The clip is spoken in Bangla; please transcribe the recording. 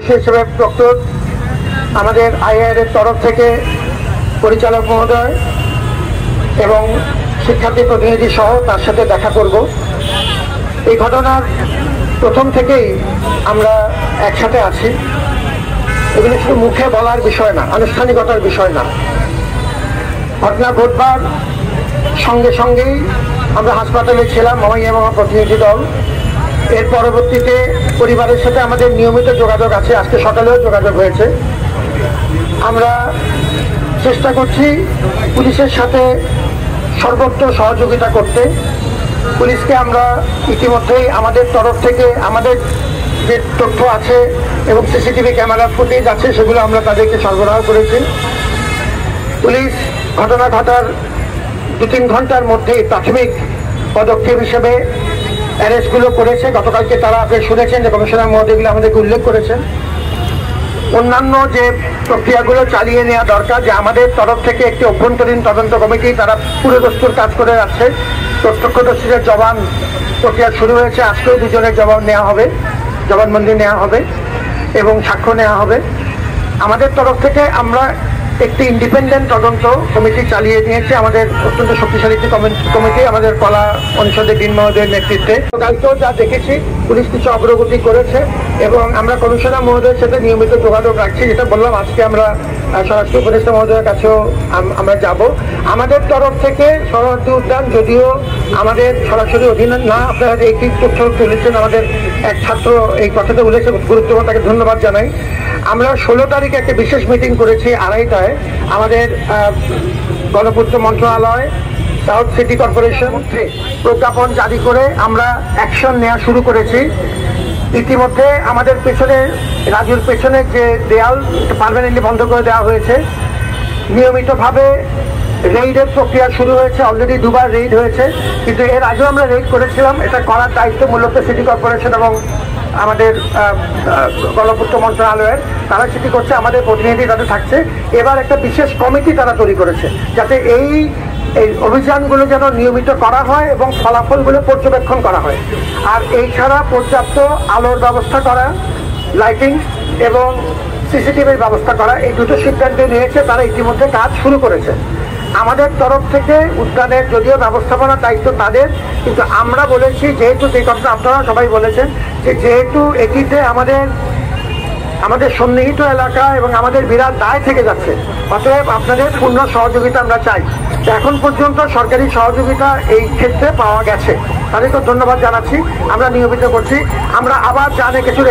হিসেবে ডক্টর আমাদের আইআর এর তরফ থেকে পরিচালক মহোদয় এবং শিক্ষার্থী প্রতিনিধি সহ তার সাথে দেখা করব। এই ঘটনার প্রথম থেকেই আমরা একসাথে আছি। এগুলো শুধু মুখে বলার বিষয় না, আনুষ্ঠানিকতার বিষয় না। ঘটনা ঘটবার সঙ্গে সঙ্গেই আমরা হাসপাতালে ছিলাম, আমি এবং আমার প্রতিনিধি দল। এর পরবর্তীতে পরিবারের সাথে আমাদের নিয়মিত যোগাযোগ আছে, আজকে সকালেও যোগাযোগ হয়েছে। আমরা চেষ্টা করছি পুলিশের সাথে সর্বোত্তম সহযোগিতা করতে। পুলিশকে আমরা ইতিমধ্যেই আমাদের তরফ থেকে আমাদের যে তথ্য আছে এবং সিসিটিভি ক্যামেরার ফুটেজ আছে সেগুলো আমরা তাদেরকে সরবরাহ করেছি। পুলিশ ঘটনা ঘটার 2-3 ঘন্টার মধ্যেই প্রাথমিক পদক্ষেপ হিসেবে অ্যারেস্টগুলো করেছে। গতকালকে তারা আপনি শুনেছেন যে কমিশনার মহোদয়গুলো আমাদেরকে উল্লেখ করেছেন। অন্যান্য যে প্রক্রিয়াগুলো চালিয়ে নেওয়া দরকার, যে আমাদের তরফ থেকে একটি অভ্যন্তরীণ তদন্ত কমিটি তারা পুরো দস্তুর কাজ করে যাচ্ছে। প্রত্যক্ষদর্শীদের জবান প্রক্রিয়া শুরু হয়েছে, আজকেও 2 জনের জবানবন্দি নেওয়া হবে এবং সাক্ষ্য নেওয়া হবে। আমাদের তরফ থেকে আমরা একটি ইন্ডিপেন্ডেন্ট তদন্ত কমিটি চালিয়ে নিয়েছে, আমাদের অত্যন্ত শক্তিশালী একটি কমিটি আমাদের কলা অনুষদের ডিন মহোদয়ের নেতৃত্বে। কালকেও যা দেখেছি পুলিশ কিছু অগ্রগতি করেছে এবং আমরা কমিশনার মহোদয়ের সাথে নিয়মিত যোগাযোগ রাখছি। যেটা বললাম, আজকে আমরা স্বরাষ্ট্র উপদেষ্টা মহোদয়ের কাছেও আমরা যাব। আমাদের তরফ থেকে শরণার্থী উদ্যান যদিও আমাদের সরাসরি অধীনে না, আপনারা এই তথ্য তুলেছেন, আমাদের এক ছাত্র এই কথাটা বলেছে, গুরুত্বপূর্ণ, তাকে ধন্যবাদ জানাই। আমরা 16 তারিখে একটা বিশেষ মিটিং করেছি 2:30টায় আমাদের গণপূর্ত মন্ত্রণালয়, সাউথ সিটি কর্পোরেশন প্রজ্ঞাপন জারি করে আমরা অ্যাকশন নেওয়া শুরু করেছি। ইতিমধ্যে আমাদের পেছনে, রাজুর পেছনে যে দেয়াল পার্মানেন্টলি বন্ধ করে দেওয়া হয়েছে। নিয়মিতভাবে রেইডের প্রক্রিয়া শুরু হয়েছে, অলরেডি 2 বার রেইড হয়েছে, কিন্তু এর আগেও আমরা রেইড করেছিলাম। এটা করার দায়িত্ব মূলত সিটি কর্পোরেশন এবং আমাদের গণপূর্ত মন্ত্রণালয়ের, তারা সেটি করছে, আমাদের প্রতিনিধি তাদের থাকছে। এবার একটা বিশেষ কমিটি তারা তৈরি করেছে যাতে এই অভিযানগুলো যেন নিয়মিত করা হয় এবং ফলাফলগুলো পর্যবেক্ষণ করা হয়। আর এই ছাড়া পর্যাপ্ত আলোর ব্যবস্থা করা, লাইটিং এবং সিসিটিভির ব্যবস্থা করা, এই 2টো সিদ্ধান্ত নিয়েছে। তারা ইতিমধ্যে কাজ শুরু করেছে। আমাদের তরফ থেকে উদ্যানের যদিও ব্যবস্থাপনার দায়িত্ব তাদের, কিন্তু আমরা বলেছি যেহেতু, যে কথা আপনারা সবাই বলেছেন, যে যেহেতু এটিতে আমাদের সন্নিহিত এলাকা এবং আমাদের বিরাট দায় থেকে যাচ্ছে, অতএব আপনাদের পূর্ণ সহযোগিতা আমরা চাই। এখন পর্যন্ত সরকারি সহযোগিতা এই ক্ষেত্রে পাওয়া গেছে, তাদেরকে ধন্যবাদ জানাচ্ছি। আমরা নিয়মিত করছি। আমরা আবার জানে কিছু